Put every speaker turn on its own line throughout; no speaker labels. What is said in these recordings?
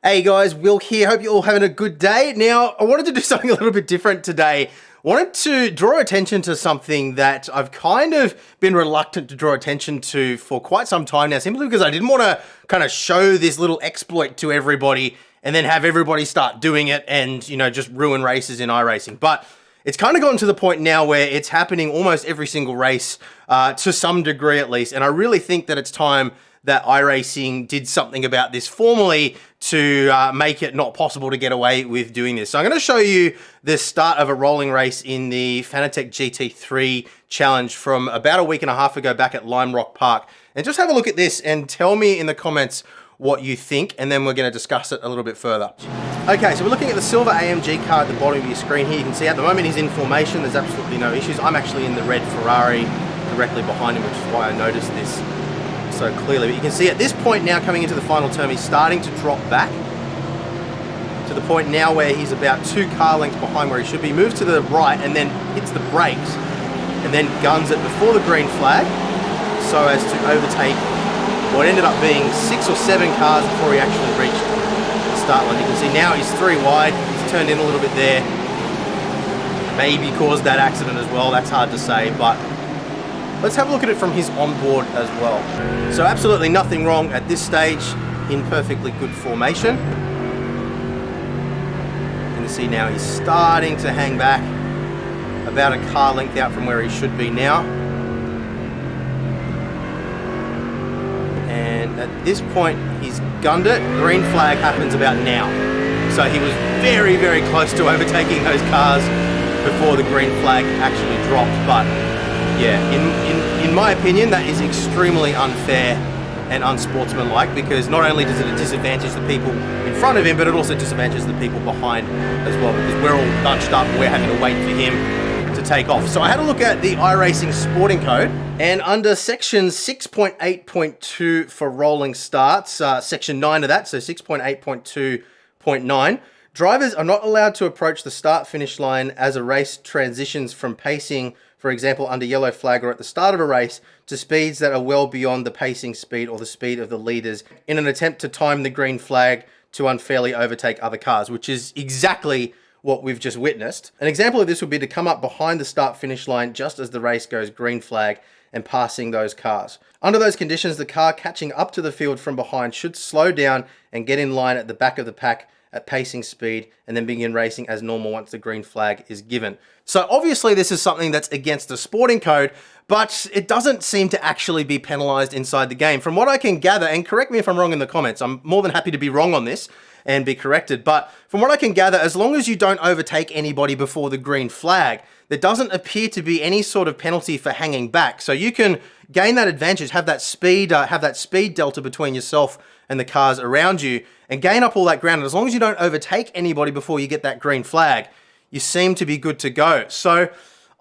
Hey guys, Will here. Hope you're all having a good day. Now, I wanted to do something a little bit different today. I wanted to draw attention to something that I've kind of been reluctant to draw attention to for quite some time now, simply because I didn't want to kind of show this little exploit to everybody and then have everybody start doing it and, you know, just ruin races in iRacing. But it's kind of gotten to the point now where it's happening almost every single race, to some degree at least, and I really think that it's time that iRacing did something about this formally to make it not possible to get away with doing this. So I'm going to show you the start of a rolling race in the Fanatec GT3 challenge from about a week and a half ago back at Lime Rock Park. And just have a look at this and tell me in the comments what you think, and then we're going to discuss it a little bit further. Okay, so we're looking at the silver AMG car at the bottom of your screen here. You can see at the moment he's in formation. There's absolutely no issues. I'm actually in the red Ferrari directly behind him, which is why I noticed this so clearly. But you can see at this point now, coming into the final turn, he's starting to drop back to the point now where he's about 2 car lengths behind where he should be. Moves to the right and then hits the brakes and then guns it before the green flag so as to overtake what ended up being 6 or 7 cars before he actually reached the start line. You can see now he's 3 wide. He's turned in a little bit there. Maybe caused that accident as well. That's hard to say, but let's have a look at it from his onboard as well. So absolutely nothing wrong at this stage, in perfectly good formation. You can see now he's starting to hang back about a car length out from where he should be now. And at this point, he's gunned it. Green flag happens about now. So he was very, very close to overtaking those cars before the green flag actually dropped, but yeah, in my opinion, that is extremely unfair and unsportsmanlike, because not only does it disadvantage the people in front of him, but it also disadvantages the people behind as well, because we're all bunched up and we're having to wait for him to take off. So I had a look at the iRacing sporting code, and under section 6.8.2 for rolling starts, section 9 of that, so 6.8.2.9, drivers are not allowed to approach the start-finish line as a race transitions from pacing, for example, under yellow flag or at the start of a race, to speeds that are well beyond the pacing speed or the speed of the leaders in an attempt to time the green flag to unfairly overtake other cars, which is exactly what we've just witnessed. An example of this would be to come up behind the start-finish line just as the race goes green flag and passing those cars. Under those conditions, the car catching up to the field from behind should slow down and get in line at the back of the pack at pacing speed and then begin racing as normal once the green flag is given. So obviously this is something that's against the sporting code, but it doesn't seem to actually be penalized inside the game. From what I can gather, and correct me if I'm wrong in the comments, I'm more than happy to be wrong on this and be corrected, but from what I can gather, as long as you don't overtake anybody before the green flag, there doesn't appear to be any sort of penalty for hanging back. So you can gain that advantage, have that speed delta between yourself and the cars around you, and gain up all that ground. And as long as you don't overtake anybody before you get that green flag, you seem to be good to go. So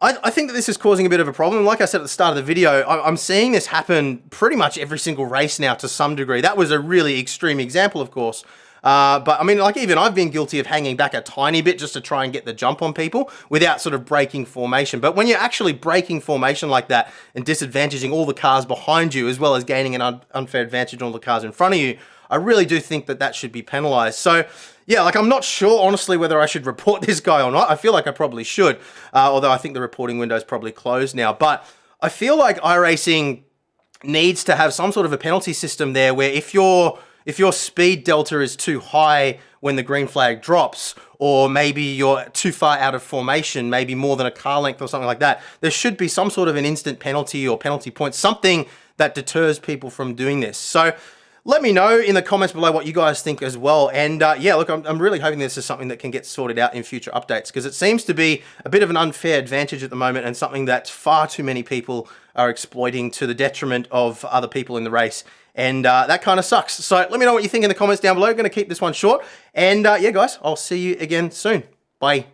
I think that this is causing a bit of a problem. Like I said at the start of the video, I'm seeing this happen pretty much every single race now to some degree. That was a really extreme example, of course. But I mean, like, even I've been guilty of hanging back a tiny bit just to try and get the jump on people without sort of breaking formation. But when you're actually breaking formation like that and disadvantaging all the cars behind you, as well as gaining an unfair advantage on all the cars in front of you, I really do think that that should be penalized. So yeah, like, I'm not sure, honestly, whether I should report this guy or not. I feel like I probably should, although I think the reporting window is probably closed now. But I feel like iRacing needs to have some sort of a penalty system there where if your speed delta is too high when the green flag drops, or maybe you're too far out of formation, maybe more than a car length or something like that, there should be some sort of an instant penalty or penalty point, something that deters people from doing this. So let me know in the comments below what you guys think as well. And yeah, look, I'm really hoping this is something that can get sorted out in future updates, because it seems to be a bit of an unfair advantage at the moment and something that far too many people are exploiting to the detriment of other people in the race. And that kind of sucks. So let me know what you think in the comments down below. I'm going to keep this one short. And yeah, guys, I'll see you again soon. Bye.